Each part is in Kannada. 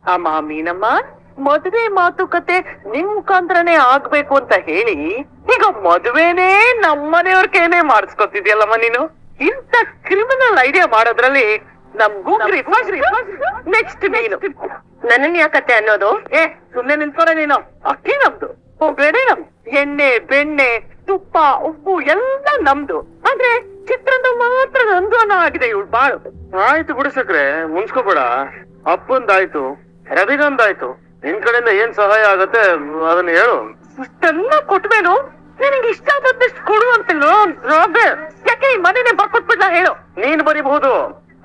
ಅಮ್ಮ ಮೀನಮ್ಮ, ಮದುವೆ ಮಾತುಕತೆ ನಿಮ್ ಮುಖಾಂತರನೇ ಆಗ್ಬೇಕು ಅಂತ ಹೇಳಿ ಈಗ ಮದುವೆನೇ ನಮ್ಮನೆಯವ್ರ ಕೈನೇ ಮಾಡಿಸ್ಕೊತಿದ್ಯಲ್ಲಮ್ಮ ನೀನು. ಇಂತ ಕ್ರಿಮಿನಲ್ ಐಡಿಯಾ ಮಾಡೋದ್ರಲ್ಲಿ ನಮ್ಗೂ ನೆಕ್ಸ್ಟ್ ನೀನು. ನನ್ನನ್ ಯಾಕತ್ತೆ ಅನ್ನೋದು? ಸುಮ್ನೆ ನಿಂತ್ಕೊಳೆ ನೀನು. ಅಕ್ಕಿ ನಮ್ದು, ಬೇಡ ನಮ್ದು. ಎಣ್ಣೆ ಬೆಣ್ಣೆ ತುಪ್ಪ ಉಪ್ಪು ಎಲ್ಲ ನಮ್ದು. ಆದ್ರೆ ಚಿತ್ರಾನ್ನ ಮಾತ್ರ ನಂದು ಅನ್ನೋ ಆಗಿದೆ ಇವಳು ಬಾಳು. ಆಯ್ತು ಬಿಡಿಸಕ್ರೆ, ಮುನ್ಸ್ಕೋಬೇಡ. ಅಪ್ಪಂದಾಯ್ತು, ರವಿಗಂದಾಯ್ತು, ನಿನ್ ಕಡೆಯಿಂದ ಏನ್ ಸಹಾಯ ಆಗತ್ತೆ ಅದನ್ನ ಹೇಳು. ಇಷ್ಟೆಲ್ಲ ಕೊಟ್ಮೇನು ನಿನಗೆ ಇಷ್ಟ ಆದಷ್ಟು ಕೊಡು ಅಂತಿಲ್ಲ. ಯಾಕೆ ಈ ಮನೇನೆ ಬರ್ಕೊಟ್ಬಿಡ್ಲಾ ಹೇಳು. ನೀನ್ ಬರೀಬಹುದು,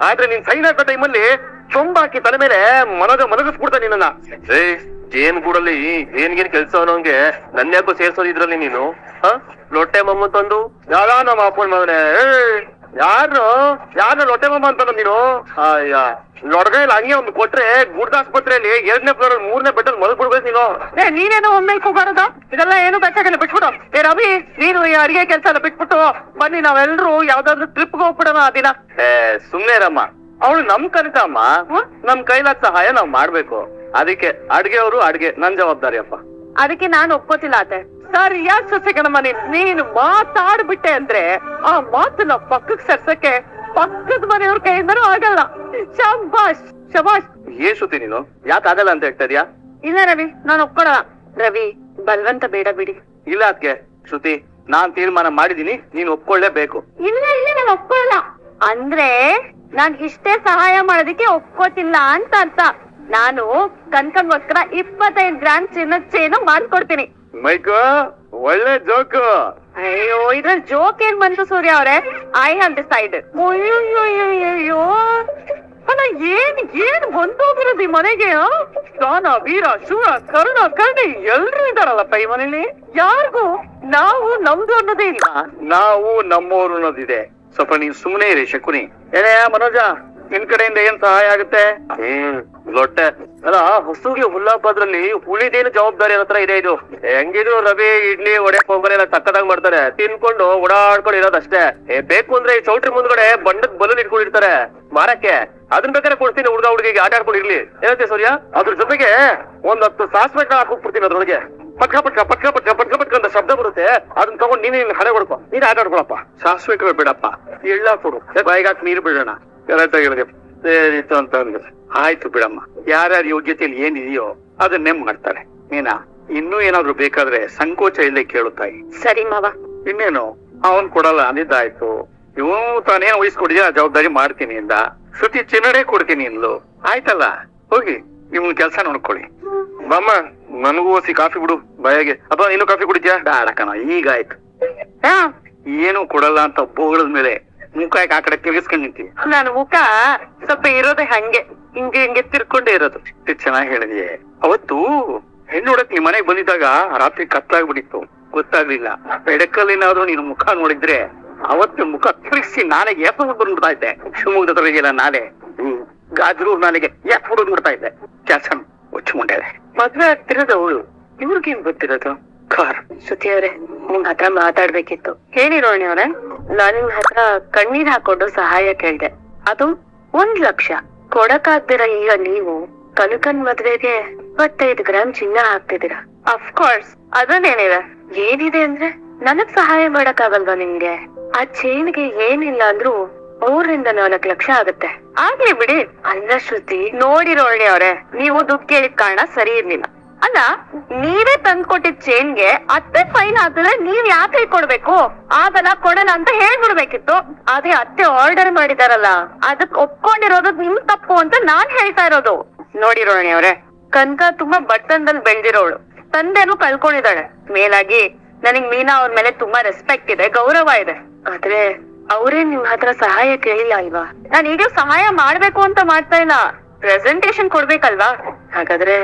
ಆದ್ರೆ ನೀನ್ ಸೈನ್ ಹಾಕೋ ಟೈಮಲ್ಲಿ ಚೊಂಬಾಕಿ ತಲೆ ಮೇಲೆ ಮಲಗಿಸ್ಬಿಡ್ತ ನಿನ್ನ. ಜೇನ್ ಗೂಡಲ್ಲಿ ಏನ್ಗೇನ್ ಕೆಲ್ಸ ಅನ್ನೋಂಗೆ ನನ್ನ ಯಾಕೋ ಸೇರ್ಸೋದಿದ್ರಲ್ಲಿ ನೀನು. ಲೊಟ್ಟೆ ಮಮ್ಮ ತಂದು ಯಾರ ನಮ್ಮ ಅಪ್ಪನ ಮಗನೇ, ಯಾರು ಲೊಟ್ಟೆ ಮಮ್ಮ ಅಂತ ನೀನು. ಲೊಡ್ಗೈಲಿ ಹಂಗೆ ಒಂದು ಕೊಟ್ರೆ ಗುಡ್ದಾಸ್ಪತ್ರೆಯಲ್ಲಿ 2ನೇ ಫ್ಲೋರ್ 3ನೇ ಬೆಡ್ ಮಲ್ಬಿಡ್ಬೇಕು ನೀನು. ನೀನೇನೋ ಒಮ್ಮೆಲ್ ಕೂಗಾರದ ಇದೆಲ್ಲ ಏನು ಬೇಕಾಗಿಲ್ಲ, ಬಿಟ್ಬಿಡು. ರವಿ, ನೀನು ಈ ಅಡಿಗೆ ಕೆಲ್ಸ ಎಲ್ಲ ಬಿಟ್ಬಿಟ್ಟು ಬನ್ನಿ, ನಾವೆಲ್ರು ಯಾವ್ದಾದ್ರು ಟ್ರಿಪ್ಗೆ ಹೋಗ್ಬಿಡೋಣ ಆ ದಿನ. ಸುಮ್ನೆ ರಮ್ಮ, ಅವಳು ನಮ್ ಕರಿತ ಅಮ್ಮ, ನಮ್ ಕೈಲಾದ ಸಹಾಯ ನಾವ್ ಮಾಡ್ಬೇಕು. ಅದಕ್ಕೆ ಅಡ್ಗೆ ಅವರು ಅಡ್ಗೆ ನನ್ ಜವಾಬ್ದಾರಿ ಅಪ್ಪ. ಅದಕ್ಕೆ ನಾನು ಒಪ್ಕೋತಿಲ್ಲ ಅತ್ತೆ. ಸರಿಯಾದ ಸೊಸೆ ಕಣಮ್ಮ ನೀನು ಮಾತಾಡ್ಬಿಟ್ಟೆ ಅಂದ್ರೆ ಆ ಮಾತನ್ನ ಪಕ್ಕಕ್ ಸರ್ಸಕ್ಕೆ ಪಕ್ಕದ ಮನೆಯವ್ರ ಕೈಯಿಂದನೂ ಆಗಲ್ಲ. ಶಬಾಷ್ ಶಬಾಷ್. ಶ್ರುತಿ ನೀನು ಯಾಕೆ ಆಗಲ್ಲ ಅಂತ ಹೇಳ್ತಾ ಇದೀಯಾ? ಇಲ್ಲ ರವಿ, ನಾನು ಒಪ್ಕೊಳಲ್ಲ. ರವಿ, ಬಲ್ವಂತ ಬೇಡ ಬಿಡಿ. ಇಲ್ಲ ಅದ್ಕೆ ಶ್ರುತಿ, ನಾನ್ ತೀರ್ಮಾನ ಮಾಡಿದೀನಿ, ನೀನ್ ಒಪ್ಕೊಳ್ಳೇಬೇಕು. ಇಲ್ಲ ನಾನು ಒಪ್ಕೊಳಲ್ಲ ಅಂದ್ರೆ ನಾನ್ ಇಷ್ಟೇ ಸಹಾಯ ಮಾಡೋದಕ್ಕೆ ಒಪ್ಕೋತಿಲ್ಲ ಅಂತ ಅರ್ಥ. ನಾನು ಕನ್ಕಂಗೋಸ್ಕರ 25 ಗ್ರಾಮ್ ಚಿನ್ನದ ಚೇನು ಮಾಡ್ಕೊಡ್ತೀನಿ. ಮೈಕ ಒಳ್ಳೆ ಜೋಕು. ಅಯ್ಯೋ, ಇದ್ರಲ್ಲಿ ಜೋಕ್ ಏನ್ ಬಂತು ಸೂರ್ಯ ಅವ್ರೆ? I have decided. ಅಯ್ಯೋ ಅಲ್ಲ, ಏನ್ ಬಂದೋಗಿರೋದು ಈ ಮನೆಗೆ? ದಾನ ವೀರ ಶೂರ ಕರ್ಣ ಕರ್ಣಿ ಎಲ್ರು ಇದಾರಲ್ಲಪ್ಪ ಈ ಮನೇಲಿ. ಯಾರಿಗೂ ನಾವು ನಮ್ದು ಅನ್ನೋದೇ ಇಲ್ಲ. ನಾವು ನಮ್ಮೋರು ಅನ್ನೋದಿದೆ. ಸ್ವಲ್ಪ ನೀನ್ ಸುಮ್ನೆ ಇರಿ ಶಕುನಿ. ಏನೇ ಮನೋಜ, ನಿನ್ ಕಡೆಯಿಂದ ಏನ್ ಸಹಾಯ ಆಗುತ್ತೆ? ಲೊಟ್ಟೆ ಅಲ್ಲ, ಹಸುಗೆ ಹುಲ್ಲಾಪದ್ರಲ್ಲಿ ಹುಳಿದೇನು ಜವಾಬ್ದಾರಿ ಹತ್ರ ಇದೆ. ಇದು ಹೆಂಗಿದ್ರು ರವಿ ಇಡ್ಲಿ ವಡೆ ಪೊಂಗಲ್ ಎಲ್ಲ ತಕ್ಕದಾಗ ಮಾಡ್ತಾರೆ, ತಿನ್ಕೊಂಡು ಓಡಾಡ್ಕೊಂಡು ಇರೋದಷ್ಟೇ. ಬೇಕು ಅಂದ್ರೆ ಈ ಚೌಟ್ರಿ ಮುಂದ್ಗಡೆ ಬಂಡದ್ ಬಲೂನ್ ಇಟ್ಕೊಂಡಿರ್ತಾರೆ ಮಾರಕ್ಕೆ, ಅದನ್ನ ಬೇಕಾದ್ರೆ ಕೊಡ್ತೀನಿ. ಹುಡುಗಿಗೆ ಆಟ ಆಡ್ಕೊಂಡು ಇರ್ಲಿ. ಏನಂತೆ ಸೂರ್ಯ? ಅದ್ರ ಜೊತೆಗೆ 10 ಸಾಸಿವೆ ಹಾಕ್ಬಿಡ್ತೀನಿ ಅದ್ರೊಳಗೆ. ಪಟ್ಕ ಪಟ್ಕ ಪಟ್ಕ ಪಟ್ಕ ಪಟ್ಕ ಪಟ್ಕ ಅಂತ ಶಬ್ದ ಬರುತ್ತೆ. ಅದನ್ನ ತಗೊಂಡ್ ನೀನ್ ಹಣೆ ಹೊಡ್ಕೊ, ನೀನ್ ಆಟ ಆಡ್ಕೊಳಪ್ಪ. ಸಾಸಿವೆ ಬಿಡಪ್ಪ, ಎಳ್ಳ ಕೊಡು, ಬಾಯಿಗಾಕ್ ನೀರು ಬಿಡೋಣ. ಕರೆಕ್ಟ್ ಹೇಳಿದೆ. ಸೇರಿತ್ತು ಅಂತ ಅಂದ್ರು. ಆಯ್ತು ಬಿಡಮ್ಮ, ಯಾರ್ಯಾರ ಯೋಗ್ಯತೆಯಲ್ಲಿ ಏನಿದೆಯೋ ಅದನ್ನೇ ಮಾಡ್ತಾರೆ. ನೀನಾ ಇನ್ನೂ ಏನಾದ್ರು ಬೇಕಾದ್ರೆ ಸಂಕೋಚ ಇಲ್ಲೇ ಕೇಳುತ್ತಾಯಿ. ಸರಿ ಮಾವ. ಇನ್ನೇನು ಅವನ್ ಕೊಡಲ್ಲ ಅಂದಿದ್ದಾಯ್ತು. ಇವ್ ತಾನೇನ್ ವಹಿಸ್ಕೊಡಿದ್ಯಾ ಜವಾಬ್ದಾರಿ ಮಾಡ್ತೀನಿ ಇಂದ. ಶ್ರುತಿ ಚಿನ್ನಡೆ ಕೊಡ್ತೀನಿ ಇನ್ಲು. ಆಯ್ತಲ್ಲ, ಹೋಗಿ ನಿಮ್ನ ಕೆಲ್ಸ ನೋಡ್ಕೊಳ್ಳಿ. ಬಾಮ್ಮ, ನನಗೂ ಓಸಿ ಕಾಫಿ ಬಿಡು ಬಾಯಾಗೆ. ಅಥವಾ ನೀನು ಕಾಫಿ ಕುಡಿದ್ಯಾ? ಬೇಡ ಕಣ, ಈಗಾಯ್ತು. ಏನು ಕೊಡಲ್ಲ ಅಂತ ಬೋಗಳದ ಮೇಲೆ ಮುಖ ಯಾಕೆ ಆ ಕಡೆ ತಿರ್ಗಿಸ್ಕೊಂಡ್ ನಿಂತೀವಿ? ನಾನು ಮುಖ ಸ್ವಲ್ಪ ಇರೋದೇ ಹಂಗೆ, ಹಿಂಗೆ ತಿರ್ಕೊಂಡೇ ಇರೋದು. ಚೆನ್ನಾಗಿ ಹೇಳಿದ್ಯೆ. ಅವತ್ತು ಹೆಣ್ಣು ಹುಡಕ್ ನಿಮ್ ಮನೆಗ್ ಬಂದಿದ್ದಾಗ ರಾತ್ರಿ ಕತ್ತಾಗ್ಬಿಟ್ಟಿತ್ತು, ಗೊತ್ತಾಗ್ಲಿಲ್ಲ. ಬೆಳಕಲ್ಲೇನಾದ್ರು ನೀನು ಮುಖ ನೋಡಿದ್ರೆ ಅವತ್ತು ಮುಖ ತಿರುಗಿಸಿ ನಾಳೆಗೆ ಬಂದ್ಬಿಡ್ತಾ ಇದ್ದೆ. ಶಿವಮೊಗ್ಗದ ಹತ್ರ ಇದೆಯಲ್ಲ ನಾಲೆ, ಗಾಜರು ನಾಲೆಗೆ ಬಿಡ್ತಾ ಇದ್ದೆ. ಕೆಲಸ ಹುಚ್ಚು ಮುಂಡೆ. ಮದ್ವೆ ಆಗ್ತಿರೋದು ಅವಳು, ಇವ್ರಿಗೇನ್ ಗೊತ್ತಿರೋದು? ಕಾರ್. ಶ್ರುತಿ ಅವ್ರೆ, ನಿಮ್ ಹತ್ರ ಮಾತಾಡ್ಬೇಕಿತ್ತು. ಹೇಳಿ ರೋಹಿಣಿ ಅವ್ರೆ. ನಾನ್ ನಿಮ್ ಹತ್ರ ಕಣ್ಣೀರ್ ಹಾಕೊಂಡು ಸಹಾಯ ಕೇಳ್ದೆ, ಅದು 1 ಲಕ್ಷ. ಕೊಡಕ್ಕಾಗ್ದಿರ ಈಗ ನೀವು ಕನಕನ್ ಮದ್ವೆಗೆ 25 ಗ್ರಾಮ್ ಚಿನ್ನ ಹಾಕ್ತಿದ್ದೀರಾ. ಅಫ್ಕೋರ್ಸ್, ಅದನ್ನೇನಿದೆ? ಏನಿದೆ ಅಂದ್ರೆ ನನಗ್ ಸಹಾಯ ಮಾಡಕ್ ಆಗಲ್ವಾ ನಿಮ್ಗೆ? ಆ ಚೈನ್ಗೆ ಏನಿಲ್ಲ ಅಂದ್ರೂ 3 ರಿಂದ 4 ಲಕ್ಷ ಆಗುತ್ತೆ. ಆಗ್ಲಿ ಬಿಡಿ. ಅಲ್ಲ ಶ್ರುತಿ, ನೋಡಿ ರೋಹಿಣಿ ಅವ್ರೆ, ನೀವು ದುಡ್ಡು ಕೇಳಿದ ಕಾರಣ ಸರಿ ಇರ್ಲಿಲ್ಲ. ಅಲ್ಲ, ನೀವೇ ತಂದ್ಕೊಟ್ಟಿದ್ ಚೇನ್ಗೆ ಅತ್ತೆ ಫೈನ್ ಹಾಕಿದ್ರೆ ನೀವ್ ಯಾಕೆ ಕೊಡ್ಬೇಕು? ಆಗಲ್ಲ ಕೊಡಲ್ಲ ಅಂತ ಹೇಳ್ಬಿಡ್ಬೇಕಿತ್ತು. ಅದೇ ಅತ್ತೆ ಆರ್ಡರ್ ಮಾಡಿದಾರಲ್ಲ, ಅದಕ್ ಒಪ್ಕೊಂಡಿರೋದು ನಿಮ್ ತಪ್ಪು ಅಂತ ನಾನ್ ಹೇಳ್ತಾ ಇರೋದು. ನೋಡಿ ರೋಹಿಣಿ ಅವ್ರೆ, ಕನಕ ತುಂಬಾ ಬಡತನದಲ್ಲಿ ಬೆಳ್ದಿರೋಳು, ತಂದೆನೂ ಕಳ್ಕೊಂಡಿದ್ದಾಳೆ. ಮೇಲಾಗಿ ನನಗ್ ಮೀನಾ ಅವ್ರ ಮೇಲೆ ತುಂಬಾ ರೆಸ್ಪೆಕ್ಟ್ ಇದೆ, ಗೌರವ ಇದೆ. ಆದ್ರೆ ಅವ್ರೇ ನಿಮ್ ಹತ್ರ ಸಹಾಯ ಕೇಳಿಲ್ಲ ಅಲ್ವಾ? ನಾನ್ ಈಗ ಸಹಾಯ ಮಾಡ್ಬೇಕು ಅಂತ ಮಾಡ್ತಾ ಇಲ್ಲ, ಪ್ರೆಸೆಂಟೇಶನ್ ಕೊಡ್ಬೇಕಲ್ವಾ. ಹಾಗಾದ್ರೆ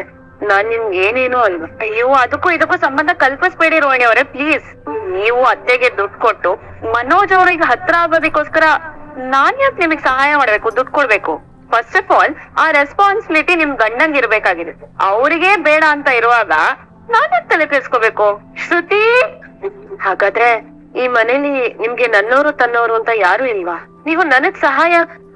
ನಾನ್ ನಿಮ್ಗೆ ಏನೇನೋ ಅಲ್ವಾ? ಅಯ್ಯೋ, ಅದಕ್ಕೂ ಇದಕ್ಕೂ ಸಂಬಂಧ ಕಲ್ಪಿಸ್ಬೇಡಿ ರೋಹಿಣಿ ಅವರೇ, ಪ್ಲೀಸ್. ನೀವು ಅತ್ತೆಗೆ ದುಡ್ಡು ಕೊಟ್ಟು ಮನೋಜ್ ಅವ್ರಿಗೆ ಹತ್ರ ಆಗೋದಕ್ಕೋಸ್ಕರ ನಾನ್ ಯಾಕೆ ನಿಮಗ್ ಸಹಾಯ ಮಾಡ್ಬೇಕು, ದುಡ್ಡು ಕೊಡ್ಬೇಕು? ಫಸ್ಟ್ ಆಫ್ ಆಲ್ ಆ ರೆಸ್ಪಾನ್ಸಿಬಿಲಿಟಿ ನಿಮ್ ಗಂಡಂಗ್ ಇರ್ಬೇಕಾಗಿದೆ. ಅವ್ರಿಗೆ ಬೇಡ ಅಂತ ಇರುವಾಗ ನಾನೇ ತಲೆ ಕೆಡ್ಸ್ಕೋಬೇಕು? ಶ್ರುತಿ, ಹಾಗಾದ್ರೆ ಈ ಮನೇಲಿ ನಿಮ್ಗೆ ನನ್ನೋರು ತನ್ನೋರು ಅಂತ ಯಾರು ಇಲ್ವಾ? ನೀವು ನನಗ್ ಸಹಾಯ.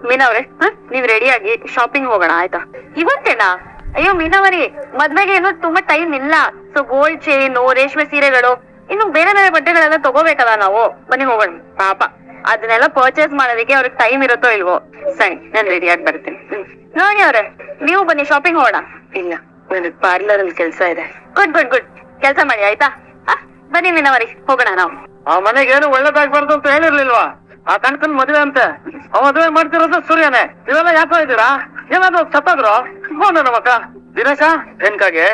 ಮೀನಾ ಅವ್ರೆ, ನೀವ್ ರೆಡಿಯಾಗಿ ಶಾಪಿಂಗ್ ಹೋಗೋಣ ಆಯ್ತಾ? ಇವತ್ತೇನಾ? ಅಯ್ಯೋ ಮೀನಾವರಿ, ಮದ್ವೆಗೆ ಏನು ತುಂಬಾ ಟೈಮ್ ಇಲ್ಲ. ಸೊ ಗೋಲ್ಡ್ ಚೈನು, ರೇಷ್ಮೆ ಸೀರೆಗಳು, ಇನ್ನು ಬೇರೆ ಬೇರೆ ಬಟ್ಟೆಗಳೆಲ್ಲ ತಗೋಬೇಕಲ್ಲ ನಾವು. ಬನ್ನಿ ಹೋಗೋಣ. ಪಾಪ ಅದನ್ನೆಲ್ಲ ಪರ್ಚೇಸ್ ಮಾಡೋದಕ್ಕೆ ಅವ್ರಿಗೆ ಟೈಮ್ ಇರುತ್ತೋ ಇಲ್ವೋ. ಸರಿ, ನಾನು ರೆಡಿ ಆಗಿ ಬರ್ತೀನಿ. ನೋಡಿ ಅವ್ರೆ, ನೀವು ಬನ್ನಿ ಶಾಪಿಂಗ್ ಹೋಗೋಣ. ಇಲ್ಲ, ನನಗೆ ಪಾರ್ಲರ್ ಅಲ್ಲಿ ಕೆಲಸ ಇದೆ. ಗುಡ್ ಗುಡ್ ಗುಡ್, ಕೆಲಸ ಮಾಡಿ ಆಯ್ತಾ. ಬನ್ನಿ ಮೀನಾವರಿ, ಹೋಗೋಣ ನಾವು. ಆ ಮನೆಗೆ ಏನು ಒಳ್ಳೇದಾಗ್ಬಾರ್ದು ಅಂತ ಹೇಳಿರ್ಲಿಲ್ವಾ? ಆ ಕಣ್ಕನ್ ಮದುವೆ ಅಂತೆ, ಅವ ಮದುವೆ ಮಾಡ್ತಿರೋದು ಸೂರ್ಯನೇ. ನೀವೆಲ್ಲ ಯಾಕೋ ಇದ್ದೀರಾ? ಏನಾದ್ರು ಸತ್ತಾದ್ರು ಫೋನ್ ನಮ್ಮಕ್ಕ ದಿನೇಶ ಎನ್ಕಾಗೆ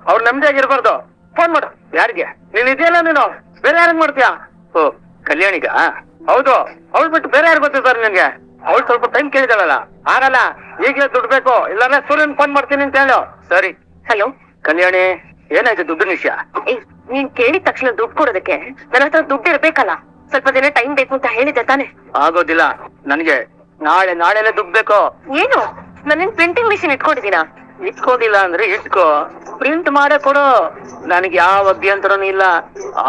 ಅವ್ರು ನೆಮ್ಮದಿಯಾಗಿರ್ಬಾರ್ದು. ಫೋನ್ ಮಾಡು. ಯಾರಿಗೆ? ನೀನ್ ಇದೆಯಲ್ಲ, ನೀನು ಬೇರೆ ಯಾರಿಗ್ ಮಾಡ್ತೀಯಾ? ಓ, ಕಲ್ಯಾಣಿಗ? ಹೌದು, ಅವಳು ಬಿಟ್ಟು ಬೇರೆ ಯಾರು ಗೊತ್ತಿರ್ತಾರೆ ನಿನ್ಗೆ? ಅವಳು ಸ್ವಲ್ಪ ಟೈಮ್ ಕೇಳಿದಾಳಲ್ಲ. ಆಗಲ್ಲ, ಈಗಲೇ ದುಡ್ಡು ಬೇಕು, ಇಲ್ಲಾಂದ್ರೆ ಸೂರ್ಯನ್ ಫೋನ್ ಮಾಡ್ತೀನಿ ಅಂತ ಹೇಳು. ಸರಿ. ಹಲೋ ಕಲ್ಯಾಣಿ, ಏನಾಯ್ತು ದುಡ್ಡಿನ ವಿಷಯ? ನೀನ್ ಕೇಳಿದ ತಕ್ಷಣ ದುಡ್ಡು ಕೊಡೋದಕ್ಕೆ ನನ್ನ ಹತ್ರ ದುಡ್ಡು ಇರ್ಬೇಕಲ್ಲ. ಸ್ವಲ್ಪ ದಿನ ಟೈಮ್ ಬೇಕು ಅಂತ ಹೇಳಿದ್ದೆ ತಾನೆ. ಆಗೋದಿಲ್ಲ, ನನ್ಗೆ ನಾಳೆನೆ ದುಡ್ಡು ಬೇಕು. ಏನು, ನಾನೇನ್ ಪ್ರಿಂಟಿಂಗ್ ಮಿಷಿನ್ ಇಟ್ಕೊಂಡಿದ್ದೀನಾ? ಇಟ್ಕೊಂಡಿಲ್ಲ ಅಂದ್ರೆ ಇಟ್ಕೋ, ಪ್ರಿಂಟ್ ಮಾಡೇ ಕೊಡು, ನನಗೆ ಯಾವ ಅಭ್ಯಂತರನೂ ಇಲ್ಲ.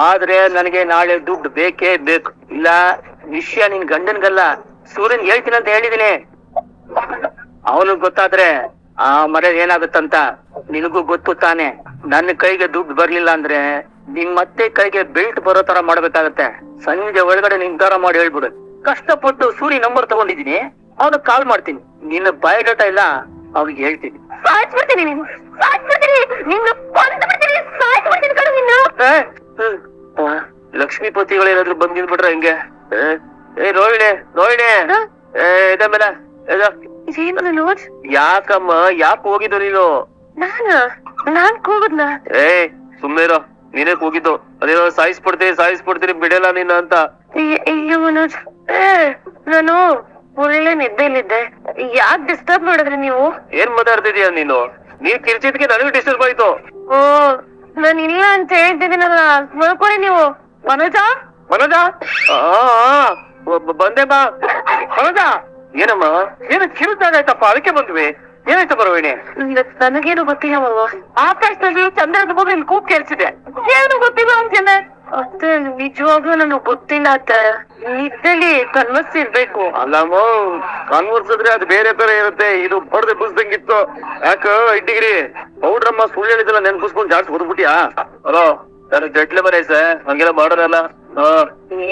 ಆದ್ರೆ ನನಗೆ ನಾಳೆ ದುಡ್ಡು ಬೇಕೇ ಬೇಕು. ಇಲ್ಲ, ವಿಷಯ ನಿನ್ ಗಂಡನ್ಗಲ್ಲ, ಸೂರ್ಯನ್ ಹೇಳ್ತೀನಿ ಅಂತ ಹೇಳಿದೀನಿ. ಅವನಿಗೆ ಗೊತ್ತಾದ್ರೆ ಆ ಮರ ಏನಾಗುತ್ತಂತ ನಿನಗೂ ಗೊತ್ತು ತಾನೆ. ನನ್ನ ಕೈಗೆ ದುಡ್ಡು ಬರ್ಲಿಲ್ಲ ಅಂದ್ರೆ ನಿನ್ ಮತ್ತೆ ಕೈಗೆ ಬೆಲ್ಟ್ ಬರೋ ತರ ಮಾಡ್ಬೇಕಾಗತ್ತೆ. ಸಂಜೆ ಒಳಗಡೆ ನಿರ್ಧಾರ ಮಾಡಿ ಹೇಳ್ಬಿಡು. ಕಷ್ಟಪಟ್ಟು ಸೂರ್ಯ ನಂಬರ್ ತಗೊಂಡಿದೀನಿ, ಅವನಿಗೆ ಕಾಲ್ ಮಾಡ್ತೀನಿ. ನಿನ್ನ ಬಯೋಡಾಟಾ ಇಲ್ಲ, ಅವ್ರಿಗೆ ಹೇಳ್ತೀನಿ. ಸಾಯಿಸ್ಬಿಡ್ತೀನಿ ನೀನು, ಸಾಯಿಸ್ಬಿಡ್ತೀನಿ ನಿನ್ನ, ಕೊಂದ್ಬಿಡ್ತೀನಿ, ಸಾಯಿಸ್ಬಿಡ್ತೀನಿ ಕಣೋ ನಿನ್ನ. ಲಕ್ಷ್ಮೀಪತಿಗಳು ಏನಾದ್ರು ಬಂದಿದ್ಬಿಟ್ರೆ ಹೆಂಗೆ? ಏ ರೋಹಿಣಿ, ಇದ ಮೇಲೆ ಏನು ನೋಡ್? ಯಾಕಮ್ಮ, ಯಾಕೆ ಹೋಗಿದ್ದು ನೀನು? ನಾನ್ ಕೂಗುದ್ನ? ಏ ಸುಮ್ನೆ ಇರೋ, ನೀನೇ ಕೂಗಿದ್ದು. ಅದೇನೋ ಸಾಯಿಸ್ಬಿಡ್ತೀನಿ ಬಿಡಲ್ಲ ನೀನು ಅಂತ. ಅಯ್ಯೋ ಮನೋಜ್, ನಾನು ಒಳ್ಳೆ ನಿದ್ದೆಲಿದ್ದೆ. ಯಾಕೆ ಡಿಸ್ಟರ್ಬ್ ಮಾಡಿದ್ರಿ ನೀವು? ಏನ್ ಮಾತಾಡ್ತಿದೀಯ ನೀನು? ನೀನ್ ಕಿರ್ಚಿದ್ಕೆ ನನಗೂ ಡಿಸ್ಟರ್ಬ್ ಆಯ್ತು. ಓ, ನಾನು ಇಲ್ಲ ಅಂತ ಹೇಳ್ತಿದ್ದೀನಲ್ಲ, ನೋಡ್ಕೊಳ್ಳಿ ನೀವು. ಮನೋಜ ಬಂದೆ ಬಾ. ಮನೋಜ, ಏನಮ್ಮ, ಏನು ಕಿರುದಾಗಾಯ್ತಪ್ಪ, ಅದಕ್ಕೆ ಬಂದ್ವಿ. ಏನಾಯ್ತಪ್ಪ ರೋಹಿಣಿ? ನನಗೇನು ಗೊತ್ತಿಲ್ಲ ಮಲ್ವ. ಆಕಾಶದಲ್ಲಿ ಚಂದ್ರದ ಬಗ್ಗೆ ನಿನ್ ಕೂಗ್ ಕೇಳಿಸಿದೆ. ಏನು ಗೊತ್ತಿಲ್ಲ ಅಂತೇನೆ. ಅತ್ತೆ, ನಿಜವಾಗ್ಲೂ ನನಗ್ ಗೊತ್ತಿಲ್ಲ ಅತ್ತ. ನಿದ್ದೆಲಿ ಕನ್ವರ್ಸಿರ್ಬೇಕು. ಅಲ್ಲಮ್ಮ, ಕನ್ವರ್ಸಿದ್ರೆ ಅದು ಬೇರೆ ಇರುತ್ತೆ. ಇದು ಬಡ್ದೆ ಬುಸ್ದಂಗಿತ್ತು. ಯಾಕ ಇಟ್ಟಿಗಿರಿ ಪೌಡ್ರಮ್ಮ ಸುಳ್ಳು ಹೇಳಿದಲ್ಲ, ನೆನ್ಪಿಸ್ಕೊಂಡ್ ಜಾಸ್ತಿ ಹೊದ್ಬಿಟ್ಯಾ? ಹಲೋ, ನನಗೆ ಜಟ್ಲೆ ಬರೇ ಸರ್, ಹಂಗೆಲ್ಲ ಮಾಡೋರಲ್ಲ.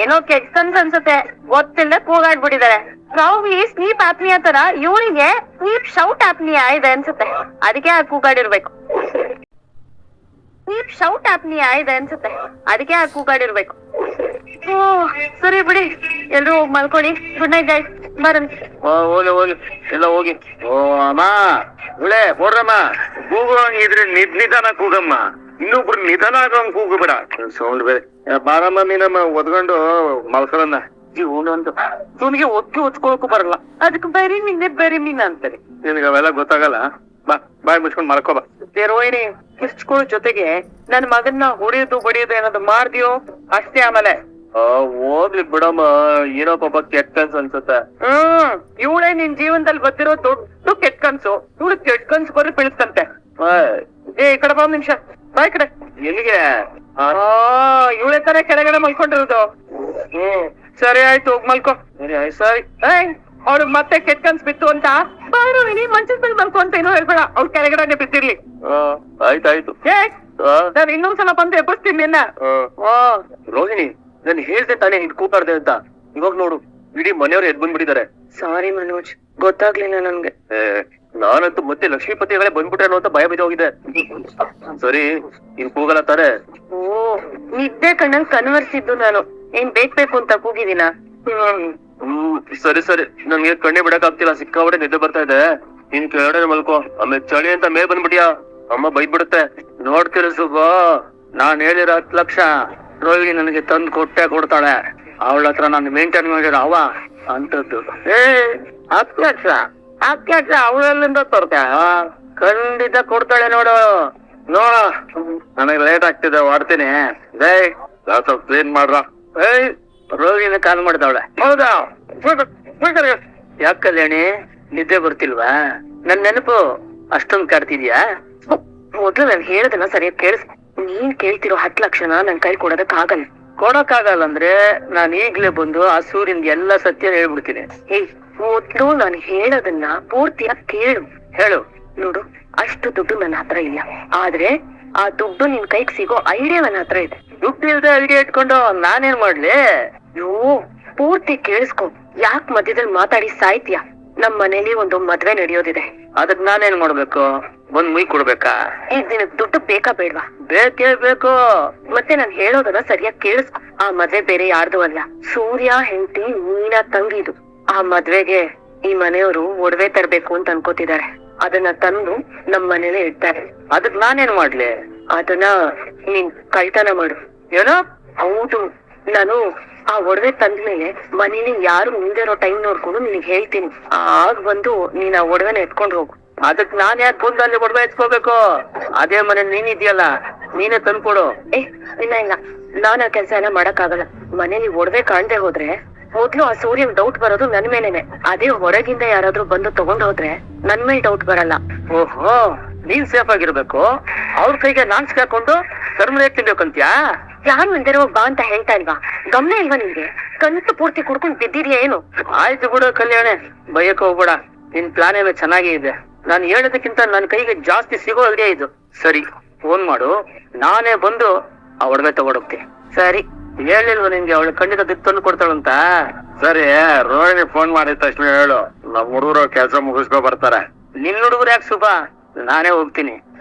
ಏನೋ ಕೆಟ್ಟ ಅನ್ಸುತ್ತೆ, ಗೊತ್ತಿಲ್ಲದೆ ಕೂಗಾಡ್ಬಿಟ್ಟಿದ್ದಾರೆ. ಪ್ರಾಬಬ್ಲಿ ಸ್ಲೀಪ್ ಆಪ್ನಿಯಾ ತರ ಇವಳಿಗೆ ಸ್ಲೀಪ್ ಶೌಟ್ ಆಪ್ನಿಯಾ ಇದೆ ಅನ್ಸುತ್ತೆ. ಅದಕ್ಕೆ ಆ ಕೂಗಾಡಿರ್ಬೇಕು. ಓ ಸರಿ ಬಿಡಿ, ಎಲ್ರು ಮಲ್ಕೊಳ್ಳಿ. ಗುಡ್ ನೈಟ್ ಗೈಸ್, ಬರನ್. ಹೋಗಿ ಎಲ್ಲ ಹೋಗಿ. ಓ ಅಮ್ಮ, ಉಳೆ ಬೋಡ್ರಮ್ಮ, ಕೂಗುವಂಗಿದ್ರೆ ನಿಧಾನ ಕೂಗಮ್ಮ. ಇನ್ನೊಬ್ರು ನಿಧಾನ ಆಗೋಂಗ್ ಕೂಗು ಬೇಡ. ಸೌಂಡ್ ಬೇರೆ. ಬಾರಮ್ಮ, ನೀನಮ್ಮ ಒದ್ಕೊಂಡು ಮಲ್ಕೊಳ್ಳೋಣ. ಇವನಿಗೆ ಒತ್ಕೊಳಕ್ಕೂ ಬರಲ್ಲ. ಅದಕ್ಕೆ ಬೇರೆ ಮೀನ ಅಂತಾರೆ. ನಿನಗೆ ಅವೆಲ್ಲ ಗೊತ್ತಾಗಲ್ಲ. ಬಾ, ಬಾಯ್ ಮುಚ್ಕೊಂಡ್ ಮಲ್ಕೋ ಬಾ. ರೋಹಿಣಿ, ಕಿರ್ಚ್ಕೊಳ್ಳೋ ಜೊತೆಗೆ ನನ್ ಮಗನ್ನ ಹೊಡಿಯೋದು ಬಡಿಯೋದು ಏನಾದ್ರು ಮಾಡ್ದಿಯೋ ಅಷ್ಟೇ. ಆಮೇಲೆ ಹೋಗ್ಲಿ ಬಿಡಮ್ಮ, ಏನೋ ಪಾಪ ಕೆಟ್ಟ ಕನ್ಸು ಅನ್ಸುತ್ತೆ. ಇವಳೇ ನಿನ್ ಜೀವನದಲ್ಲಿ ಬರ್ತಿರೋ ದೊಡ್ಡ ಕೆಟ್ಟ ಕನ್ಸು. ಇವಳು ಕೆಟ್ಟ ಕನ್ಸು ಬರೀ ಬೀಳಿಸ್ತಂತೆ. ಏ ಈ ಕಡೆ ಬಾ, ಒಂದ್ ನಿಮಿಷ ಬಾ ಈ ಕಡೆ. ಎಲ್ಲಿಗೆ? ಇವಳೆ ತರ ಕೆಳಗಡೆ ಮಲ್ಕೊಂಡಿರೋದು. ಸರಿ ಆಯ್ತು, ಹೋಗ್ ಮಲ್ಕೋ. ಸರಿ. ಅವ್ಳು ಮತ್ತೆ ಕೆಟ್ಟ ಕನ್ಸ್ ಬಿತ್ತು ಅಂತ ಬಾರು ಮಂಚದ ಮೇಲೆ ಮಲ್ಕೊಂತ ಏನೋ ಹೇಳ್ಬೇಡ. ಅವ್ಳು ಕೆಳಗಡೆ ಬಿದ್ದಿರ್ಲಿ. ಆಯ್ತಾಯ್ತು. ನಾನು ಇನ್ನೊಂದ್ಸಲ ಬಂದು ಎಬ್ಬರ್ಸ್ತೀನಿ ನಿನ್ನ. ರೋಹಿಣಿ, ನಾನು ಹೇಳ್ದೆ ತಾನೇ ನೀನ್ ಕೂತಾಡ್ದೆ ಅಂತ. ಇವಾಗ ನೋಡು, ಇಡೀ ಮನೆಯವ್ರು ಎದ್ ಬಂದ್ಬಿಟ್ಟಿದ್ದಾರೆ. ಸಾರಿ ಮನೋಜ್, ಗೊತ್ತಾಗ್ಲಿಲ್ಲ ನನ್ಗೆ. ನಾನಂತೂ ಮತ್ತೆ ಲಕ್ಷ್ಮೀಪತಿಗಳೇ ಬಂದ್ಬಿಟ್ರೆ ಅನ್ನೋ ಅಂತ ಭಯ ಬಿದ್ದೋಗಿದೆ. ಸರಿ, ಇನ್ ಕೂಗಲ್ಲ ತಾರೆ? ಓ, ನಿದ್ದೆ ಕಣ್ಣಂಗ್ ಕನ್ವರ್ಸಿದ್ದು ನಾನು. ಏನ್ ಬೇಕು ಅಂತ ಕೂಗಿದೀನ? ಸರಿ, ನನ್ಗೆ ಕಣ್ಣೆ ಬಿಡಕ್ ಆಗ್ತಿಲ್ಲ, ಸಿಕ್ಕಾಬಿಟ್ಟೆ ನಿದ್ದೆ ಬರ್ತಾ ಇದೆ. ನೀನ್ ಕೆಳಗಡೆ ಮಲ್ಕೋ. ಆಮೇಲೆ ಚಳಿ ಅಂತ ಮೇಲ್ ಬಂದ್ಬಿಟ್ಯಾ, ಅಮ್ಮ ಬೈದ್ಬಿಡುತ್ತೆ. ನೋಡ್ತಿರ ಸುಬ್ಬ, ನಾನ್ ಹೇಳಿರೋ 10 ಲಕ್ಷ ರೋಹಿಣಿ ನನಗೆ ತಂದು ಕೊಡ್ತಾಳೆ. ಅವಳ ಹತ್ರ ನಾನು ಮೇಂಟೈನ್ ಮಾಡಿರೋ ಅವ ಅಂತದ್ದು. 10 ಲಕ್ಷ ಅವಳಲ್ಲಿಂದ ತರ್ತೆ? ಖಂಡಿತ ಕೊಡ್ತಾಳೆ ನೋಡು. ನನಗೆ ಲೇಟ್ ಆಗ್ತಿದೆ, ಮಾಡ್ತೀನಿ. ಸ್ವಲ್ಪ ಕ್ಲೀನ್ ಮಾಡ್ರ. ರೋಗಿನ ಕಾಲ್ ಮಾಡ್ತಾವಳೆ. ಹೌದಾ? ಯಾಕೆ ಕಲ್ಯಾಣಿ, ನಿದ್ದೆ ಬರ್ತಿಲ್ವಾ? ನನ್ ನೆನಪು ಅಷ್ಟೊಂದು ಕಾಡ್ತಿದ್ಯಾ? ಮೊದ್ಲು ನಾನು ಹೇಳೋದನ್ನ ಸರಿಯಾಗಿ ಕೇಳಿಸ್. ನೀನ್ ಕೇಳ್ತಿರೋ 10 ಲಕ್ಷನ ನನ್ ಕೈ ಕೊಡೋದಕ್ಕಾಗಲ್ಲ. ಕೊಡಕ್ಕಾಗಲ್ಲ ಅಂದ್ರೆ ನಾನು ಈಗ್ಲೇ ಬಂದು ಆ ಸೂರ್ಯನ್ ಎಲ್ಲ ಸತ್ಯ ಹೇಳ್ಬಿಡ್ತೀನಿ. ಮೊದ್ಲು ನಾನು ಹೇಳೋದನ್ನ ಪೂರ್ತಿಯಾಗಿ ಕೇಳು. ಹೇಳು. ನೋಡು, ಅಷ್ಟು ದುಡ್ಡು ನನ್ನ ಹತ್ರ ಇಲ್ಲ. ಆದ್ರೆ ಆ ದುಡ್ಡು ನಿನ್ ಕೈಗೆ ಸಿಗೋ ಐಡಿಯಾ ನನ್ನ ಹತ್ರ ಇದೆ. ದುಡ್ಡು ಇಲ್ದೆ ಐಡಿಯಾ ಇಟ್ಕೊಂಡು ನಾನೇನ್ ಮಾಡ್ಲಿ? ಅಯ್ಯೋ, ಪೂರ್ತಿ ಕೇಳಿಸ್ಕೊ. ಯಾಕ್ ಮಧ್ಯದಲ್ಲಿ ಮಾತಾಡಿ ಸಾಯ್ತೀಯ? ನಮ್ ಮನೇಲಿ ಒಂದು ಮದ್ವೆ ನಡೆಯೋದಿದೆ. ಅದಕ್ ನಾನೇನ್ ಮಾಡ್ಬೇಕು? ಒಂದ್ ಮುಯ್ ಕೊಡ್ಬೇಕಾ? ಈಗ ನಿನಗ್ ದುಡ್ಡು ಬೇಕಾ ಬೇಡ್ವಾ? ಬೇಕೇ ಬೇಕು. ಮತ್ತೆ ನಾನ್ ಹೇಳೋದನ್ನ ಸರಿಯಾಗಿ ಕೇಳಿಸ್ಕೊ. ಆ ಮದ್ವೆ ಬೇರೆ ಯಾರ್ದು ಅಲ್ಲ, ಸೂರ್ಯ ಹೆಂಡತಿ ಮೀನಾ ತಂಗಿದು. ಆ ಮದ್ವೆಗೆ ಈ ಮನೆಯವರು ಒಡವೆ ತರ್ಬೇಕು ಅಂತ ಅನ್ಕೋತಿದ್ದಾರೆ. ಅದನ್ನ ತಂದು ನಮ್ ಮನೇಲೆ ಇಡ್ತಾರೆ. ಅದಕ್ ನಾನೇನ್ ಮಾಡ್ಲಿ? ಅದನ್ನ ನೀನ್ ಕಳ್ತನ ಮಾಡು. ಏನೋ? ಹೌದು, ನಾನು ಆ ಒಡವೆ ತಂದ್ಮೇಲೆ ಮನೇಲಿ ಯಾರು ಮುಂದೆ ಇರೋ ಟೈಮ್ ನೋಡ್ಕೊಂಡು ನಿನಗ್ ಹೇಳ್ತೀನಿ. ಆಗ ಬಂದು ನೀನ್ ಆ ಒಡವೆನ ಎತ್ಕೊಂಡ್ ಹೋಗು. ಅದಕ್ ನಾನ್ ಯಾಕೆ ಬಂದು ಅಲ್ಲಿ ಒಡವೆ ಎತ್ಕೋಬೇಕು? ಅದೇ ಮನೆ ನೀನಿದ್ಯಲ್ಲ, ನೀನೇ ತಂದ್ಕೊಡು. ಇಲ್ಲ ಇಲ್ಲ, ನಾನ್ ಆ ಕೆಲ್ಸ ಎಲ್ಲ ಮಾಡಕ್ ಆಗಲ್ಲ. ಮನೇಲಿ ಒಡವೆ ಕಾಣ್ದೆ ಹೋದ್ರೆ ಮೊದ್ಲು ಆ ಸೂರ್ಯನ್ ಡೌಟ್ ಬರೋದು ನನ್ ಮೇಲೇನೆ. ಅದೇ ಹೊರಗಿಂದ ಯಾರಾದ್ರೂ ಬಂದು ತಗೊಂಡ್ ಹೋದ್ರೆ ನನ್ ಮೇಲೆ ಡೌಟ್ ಬರಲ್ಲ. ಓಹೋ, ನೀನ್ ಸೇಫ್ ಆಗಿರ್ಬೇಕು. ಅವ್ರ ಕೈಗೆ ನಾನ್ ಸಿಕ್ಕಾಕೊಂಡು ಕರ್ಮಲೆ ತಿನ್ಬೇಕಂತ್ಯಾ? ಯಾರು ಇಲ್ದಿರೋ ಬಾ ಅಂತ ಹೇಳ್ತಾ ಇಲ್ವಾ? ಗಮನ ಇಲ್ವಾ ನಿನ್ಗೆ? ಕಂತು ಪೂರ್ತಿ ಕುಡ್ಕೊಂಡ್ ಬಿದ್ದಿದ್ಯಾ ಏನು? ಆಯ್ತು ಬಿಡು ಕಲ್ಯಾಣೆ, ಬೈಯಕ್ ಹೋಗ್ಬೇಡ. ನಿನ್ ಪ್ಲಾನ್ ಎಲ್ಲ ಚೆನ್ನಾಗೇ ಇದೆ. ನಾನು ಹೇಳೋದಕ್ಕಿಂತ ನನ್ ಕೈಗೆ ಜಾಸ್ತಿ ಸಿಗೋ ಐಡಿಯಾ ಇದು. ಸರಿ, ಫೋನ್ ಮಾಡು, ನಾನೇ ಬಂದು ಆ ಒಡವೆ ತಗೊಂಡೋಗ್ತೀನಿ. ಸರಿ, ಹೇಳಿಲ್ವ ನಿನ್ಗೆ ಅವಳು ಖಂಡಿತ ದುಡ್ಡು ತಂದು ಕೊಡ್ತಾಳಂತ? ಸರಿ, ರೋಹಿಣಿ ಫೋನ್ ಮಾಡಿದ ತಕ್ಷಣ ಹೇಳು, ನಮ್ ಹುಡುಗರು ಕೆಲ್ಸ ಮುಗಿಸ್ಕೊ ಬರ್ತಾರೆ. ನಿನ್ ಹುಡುಗರು ಯಾಕೆ ಸುಬಾ? ನಾನೇ ಹೋಗ್ತೀನಿ.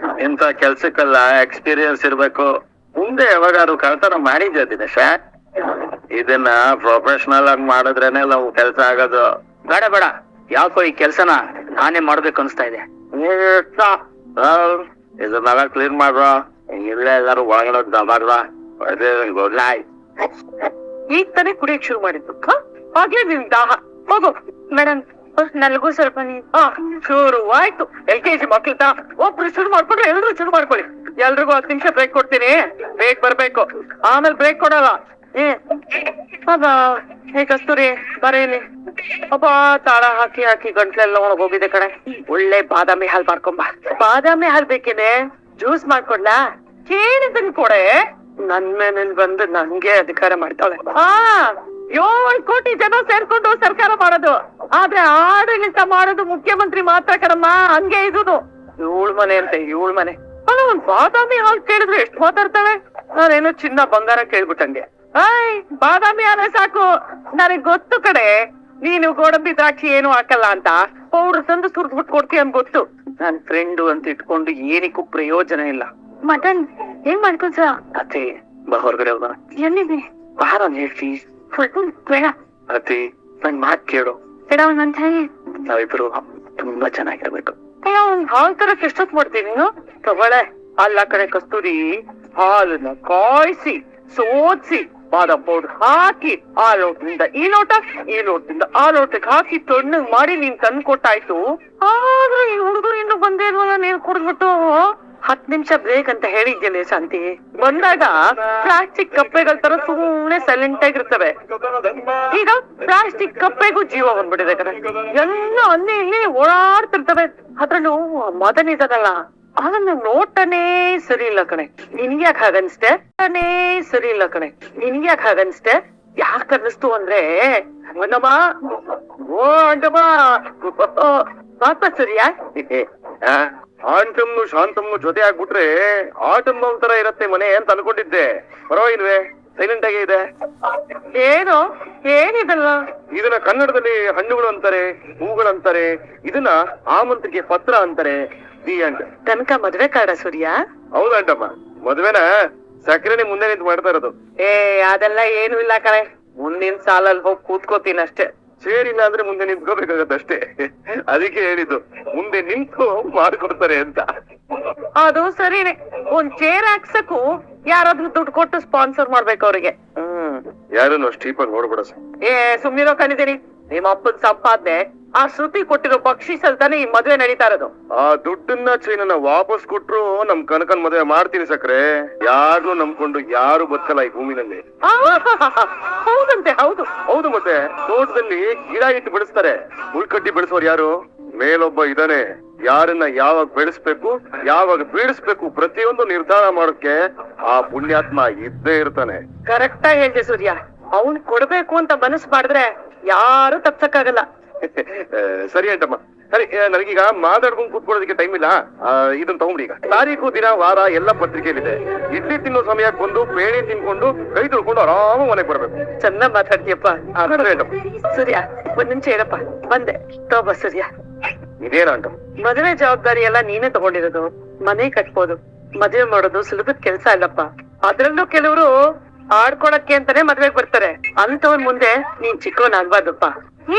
ಇಂತ ಕೆಲ್ಸಕ್ಕೆಲ್ಲ ಎಕ್ಸ್ಪೀರಿಯನ್ಸ್ ಇರ್ಬೇಕು. ಮುಂದೆ ಯಾವಾಗಾದ್ರು ಕಳ್ತನ ಮಾಡಿದ್ಯಾ ದಿನೇಶ? ಇದನ್ನ ಪ್ರೊಫೆಷನಲ್ ಆಗಿ ಮಾಡಿದ್ರೇನೆ ನಾವು ಕೆಲ್ಸ ಆಗೋದು. ಬೇಡ ಬೇಡ, ಯಾಕೋ ಈ ಕೆಲ್ಸನ ನಾನೇ ಮಾಡ್ಬೇಕು ಅನ್ಸ್ತಾ ಇದೆ. ಇದನ್ನೆಲ್ಲ ಕ್ಲೀನ್ ಮಾಡ್ರ, ಇಲ್ಲೇ ಎಲ್ಲಾರು ಒಳಗಡೆ ದಬಾರ್ರ. Good night. ಈಗ ತಾನೇ ಕುಡಿಯಕ್ ಶುರು ಮಾಡಿದ್ದು, ಹಾಗೆ ನಿನ್ ದಾಹ. ಹೋಗು ಮೇಡಮ್, ನನಗೂ ಸ್ವಲ್ಪ ಶುರುವಾಯ್ತು. LKG ಮಕ್ಳ ಒಬ್ರು ಶುರು ಮಾಡ್ಕೊಂಡ್ರೆ ಎಲ್ರು ಶುರು ಮಾಡ್ಕೊಳ್ಳಿ. ಎಲ್ರಿಗೂ 10 ನಿಮಿಷ ಬ್ರೇಕ್ ಕೊಡ್ತೀನಿ. ಬ್ರೇಕ್ ಬರ್ಬೇಕು, ಆಮೇಲೆ ಬ್ರೇಕ್ ಕೊಡಲ್ಲ. ಹೇ ಕಸ್ತೂರಿ, ಬರೀಲಿ. ಅಪ್ಪ, ತಾಳ ಹಾಕಿ ಹಾಕಿ ಗಂಟ್ಲೆಲ್ಲ ಹೋಗಿದೆ ಕಣೆ. ಒಳ್ಳೆ ಬಾದಾಮಿ ಹಾಲ್ ಮಾಡ್ಕೊಂಬ. ಬಾದಾಮಿ ಹಾಲ್ ಬೇಕೇನೆ? ಜ್ಯೂಸ್ ಮಾಡ್ಕೊಂಡ್ಲಾ? ಕೇಳಿದನ್ ಕೊಡೆ. ನನ್ ಮೇಲೆ ಬಂದು ನಂಗೆ ಅಧಿಕಾರ ಮಾಡ್ತಾಳೆ. 7 ಕೋಟಿ ಜನ ಸೇರ್ಕೊಂಡು ಸರ್ಕಾರ ಮಾಡೋದು, ಆದ್ರೆ ಆಡಳಿತ ಮಾಡೋದು ಮುಖ್ಯಮಂತ್ರಿ ಮಾತ್ರ ಕಣಮ್ಮ. ಹಂಗೆ ಇದುದು. ಇವಳ ಮನೆ ಅಂತೆ, ಇವಳ ಮನೆ. ಅಲ್ಲ, ಒಂದ್ ಬಾದಾಮಿ ಹಾಲ್ ಕೇಳಿದ್ರೆ ಎಷ್ಟು ಮಾತಾಡ್ತಾಳೆ. ನಾನೇನೋ ಚಿನ್ನ ಬಂಗಾರ ಕೇಳ್ಬಿಟ್ಟಂಗೆ. ಬಾದಾಮಿ ಹಾಲೆ ಸಾಕು. ನನಗ್ ಗೊತ್ತು ಕಡೆ, ನೀನು ಗೋಡಂಬಿ ದ್ರಾಕ್ಷಿ ಏನು ಹಾಕಲ್ಲ ಅಂತ. ಪೌಡ್ರ್ ತಂದು ಸುರ್ದ್ಬಿಟ್ಟು ಕೊಡ್ತೀಯ ಅಂತ ಗೊತ್ತು. ನನ್ ಫ್ರೆಂಡು ಅಂತ ಇಟ್ಕೊಂಡು ಏನಿಕ್ಕೂ ಪ್ರಯೋಜನ ಇಲ್ಲ. ಮಟನ್ ಏನ್ ಮಾಡ್ಕೊಂಡ್ಸ? ಅತಿ ಬಾ, ಹೊರಗಡೆ ಹೋಗೋಣ. ಎಲ್ಲಿದೆ? ಬಾರ ಹೇಳ್ತಿ. ಬೇಡ ಅತಿ, ನನ್ ಮಾತ್ ಕೇಳು. ನಾವಿಬ್ರು ತುಂಬಾ ಚೆನ್ನಾಗಿರ್ಬೇಕು. ಹಾಲ್ ತರಕ್ ಎಷ್ಟೊತ್ ಮಾಡ್ತೀನಿ ನೀನು? ತಗೊಳ್ಳೆ. ಅಲ್ಲ ಕಡೆ ಕಸ್ತೂರಿ, ಹಾಲನ್ನ ಕಾಯಿಸಿ ಸೋದ್ಸಿ ಬಾದಾಮ್ ಪೌಡರ್ ಹಾಕಿ ಆ ಲೋಟದಿಂದ ಈ ಲೋಟ, ಈ ಲೋಟದಿಂದ ಆ ಲೋಟಕ್ಕೆ ಹಾಕಿ ತಣ್ಣಗ್ ಮಾಡಿ ನೀನ್ ತಂದು ಕೊಟ್ಟಾಯ್ತು. ಆದ್ರೆ ಈ ಹುಡುಗರು ಇನ್ನು ಬಂದೇ ಇಲ್ವಲ್ಲ. ನೀನ್ ಕುಡಿದ್ಬಿಟ್ಟು 10 ನಿಮಿಷ ಬ್ರೇಕ್ ಅಂತ ಹೇಳಿದ್ಯಲ್ಲ ಶಾಂತಿ. ಬಂದಾಗ ಪ್ಲಾಸ್ಟಿಕ್ ಕಪ್ಪೆಗಳ ತರ ಸುಮ್ಮನೆ ಸೈಲೆಂಟ್ ಆಗಿರ್ತವೆ. ಈಗ ಪ್ಲಾಸ್ಟಿಕ್ ಕಪ್ಪೆಗೂ ಜೀವ ಬಂದ್ಬಿಟ್ಟಿದೆ ಕಡೆ. ಎಲ್ಲ ಅಲ್ಲಿ ಇಲ್ಲಿ ಓಡಾಡ್ತಿರ್ತವೆ. ಅದ್ರಲ್ಲೂ ಮದನ್ ಇದಾನಲ್ಲ, ಅದನ್ನ ನೋಟನೇ ಸರಿ ಇಲ್ಲ ಕಣೆ. ನಿನ್ಗ್ಯಾಕ್ ಹಾಗನ್ಸ್ತೆ? ಸರಿ ಇಲ್ಲ ಕಣೆ. ನಿನ್ಗ್ಯಾಕ್ ಹಾಗನ್ಸ್ತೆ? ಯಾಕೆ ಅನ್ನಿಸ್ತು ಅಂದ್ರೆ, ಅಂಡಮ್ಮ, ಓ ಅಂಡಮ್ಮ, ಪಾಪ ಸರಿಯಾ? ಆಂಟಮ್ನು ಶಾಂತಮ್ನು ಜೊತೆ ಆಗ್ಬಿಟ್ರೆ ಆಟಮ್ ತರ ಇರತ್ತೆ ಮನೆ ಅಂತ ಅನ್ಕೊಂಡಿದ್ದೆ. ಪರವಾಗಿಲ್ವೇ? ಸೈಲೆಂಟ್ ಆಗೇ ಇದೆ. ಏನು ಏನಿದಲ್ಲ? ಇದನ್ನ ಕನ್ನಡದಲ್ಲಿ ಹಣ್ಣುಗಳು ಅಂತಾರೆ, ಹೂಗಳು ಅಂತಾರೆ. ಇದನ್ನ ಆಮಂತ್ರಿಗೆ ಪತ್ರ ಅಂತಾರೆ. The end. ತನಕ ಮದ್ವೆ ಕಾಡ ಸೂರ್ಯ? ಹೌದಂಟಮ್ಮ, ಮದ್ವೆನ ಸಕ್ಕರೆನೆ ಮುಂದೆ ನಿಂತು ಮಾಡ್ತಾ ಇರೋದು. ಅದೆಲ್ಲ ಏನು ಇಲ್ಲ ಕಣೆ. ಮುಂದಿನ ಸಾಲಲ್ಲಿ ಹೋಗಿ ಕೂತ್ಕೋತೀನಿ ಅಷ್ಟೇ. ಸೇರಿಲ್ಲ ಅಂದ್ರೆ ಮುಂದೆ ನಿಂತ್ಕೋಬೇಕಾಗತ್ತಷ್ಟೇ. ಅದಕ್ಕೆ ಹೇಳಿದ್ದು, ಮುಂದೆ ನಿಂತು ಮಾಡ್ಕೊಡ್ತಾರೆ ಅಂತ. ಅದು ಸರಿನೇ. ಒಂದ್ ಚೇರ್ ಹಾಕ್ಸಕ್ಕೂ ಯಾರಾದ್ರೂ ದುಡ್ಡು ಕೊಟ್ಟು ಸ್ಪಾನ್ಸರ್ ಮಾಡ್ಬೇಕು ಅವ್ರಿಗೆ. ಯಾರನ್ನು ಸ್ಟೀಪನ್ ನೋಡ್ಬಿಡ. ಸುಮ್ನಿರೋ ಕಣಿದೀನಿ. ನಿಮ್ಮ ಅಪ್ಪನ ಸಂಪಾದನೆ ಆ ಶ್ರುತಿ ಕೊಟ್ಟಿರೋ ಬಕ್ಷೀಸಲ್ ತಾನೇ ಈ ಮದ್ವೆ ನಡೀತಾ ಇರೋದು. ಆ ದುಡ್ಡನ್ನ ಚೈನನ್ನ ವಾಪಸ್ ಕೊಟ್ರು ನಮ್ ಕನಕನ್ ಮದ್ವೆ ಮಾಡ್ತೀನಿ ಸಕ್ರೆ. ಯಾರು ನಂಬ್ಕೊಂಡು ಯಾರು ಬದುಕಲ್ಲ ಈ ಭೂಮಿನಲ್ಲಿ. ಹೌದಂತೆ. ಹೌದು ಹೌದು. ಮತ್ತೆ ತೋಟದಲ್ಲಿ ಗಿಡ ಇಟ್ಟು ಬೆಳೆಸ್ತಾರೆ, ಉಳ್ಕಡ್ಡಿ ಬೆಳೆಸೋರು ಯಾರು? ಮೇಲೊಬ್ಬ ಇದಾನೆ. ಯಾರನ್ನ ಯಾವಾಗ ಬೆಳೆಸ್ಬೇಕು, ಯಾವಾಗ ಬೀಳಿಸ್ಬೇಕು, ಪ್ರತಿಯೊಂದು ನಿರ್ಧಾರ ಮಾಡೋಕೆ ಆ ಪುಣ್ಯಾತ್ಮ ಇದ್ದೇ ಇರ್ತಾನೆ. ಕರೆಕ್ಟ್ ಆಗಿ ಹೇಳ್ದೆ ಸೂರ್ಯ. ಅವ್ನ್ ಕೊಡ್ಬೇಕು ಅಂತ ಮನಸ್ಸು ಮಾಡಿದ್ರೆ ಯಾರು ತಪ್ಸಕ್ಕಾಗಲ್ಲ. ಸರಿ ಆಯ್ತಮ್ಮ, ಸರಿ ನನಗೀಗ ಮಾತಾಡ್ಕೊಂಡು ಕೂತ್ಕೊಳ್ಳೋದಕ್ಕೆ ಟೈಮ್ ಇಲ್ಲ. ಇದನ್ನ ತಗೊಂಡ್ಬಿಡಿ. ಈಗ ತಾರೀಕು, ದಿನ, ವಾರ ಎಲ್ಲ ಪತ್ರಿಕೆಯಲ್ಲಿದೆ. ಇಡ್ಲಿ ತಿನ್ನೋ ಸಮಯಕ್ಕೆ ಬಂದು ಬೇಳೆ ತಿನ್ಕೊಂಡು ಕೈ ತೊಳ್ಕೊಂಡು ಆರಾಮ ಮನೆಗೆ ಬರ್ಬೇಕು. ಚೆನ್ನಾಗ್ ಮಾತಾಡ್ತೀಯಪ್ಪ. ಸೂರ್ಯ ಒಂದ್ ನಿಮಿಷ ಹೇಳಪ್ಪ, ಬಂದೆ. ತಗೋಬ ಸೂರ್ಯ. ಇದೇನ ಅಂಟ? ಮದುವೆ ಜವಾಬ್ದಾರಿ ಎಲ್ಲ ನೀನೇ ತಗೊಂಡಿರೋದು. ಮನೆ ಕಟ್ಬೋದು, ಮದುವೆ ಮಾಡೋದು ಸುಲಭದ ಕೆಲ್ಸ ಅಲ್ಲಪ್ಪ. ಅದ್ರಲ್ಲೂ ಕೆಲವರು ಆಡ್ಕೊಳಕ್ಕೆ ಅಂತಾನೆ ಮದ್ವೆಗ್ ಬರ್ತಾರೆ. ಅಂತವ್ರ ಮುಂದೆ ನೀನ್ ಚಿಕ್ಕವನಾಗ್ಬಾರ್ದಪ್ಪ.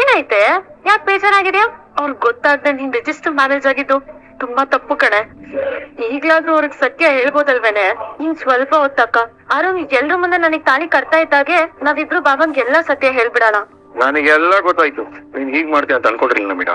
ಏನೈತೆ? ಯಾಕೆ ಬೇಜಾರಾಗಿದ್ಯಾ? ಅವ್ರ್ ಗೊತ್ತಾಗ್ದೆ ನೀನ್ ರಿಜಿಸ್ಟರ್ ಮ್ಯಾರೇಜ್ ಆಗಿದ್ದು ತುಂಬಾ ತಪ್ಪು ಕಣೆ. ಈಗ್ಲಾದ್ರೂ ಅವ್ರಿಗೆ ಸತ್ಯ ಹೇಳ್ಬೋದಲ್ವೇನೆ? ನೀನ್ ಸ್ವಲ್ಪ ಹೊತ್ತಕ್ಕ ಅರುಣ್ ಎಲ್ರ ಮುಂದೆ ನನಗ್ ತಾಳಿ ಕಟ್ತಾ ಇದ್ದಾಗೆ ನಾವಿಬ್ರು ಬಾಬಂಗ್ ಎಲ್ಲಾ ಸತ್ಯ ಹೇಳ್ಬಿಡೋಣ. ನನಗೆಲ್ಲ ಗೊತ್ತಾಯ್ತು. ನೀನ್ ಹೀಗ್ ಮಾಡ್ತೀಯ ಅಂತ ಅನ್ಕೊಡ್ರಿಲ್ಲ ನಮೀಗ.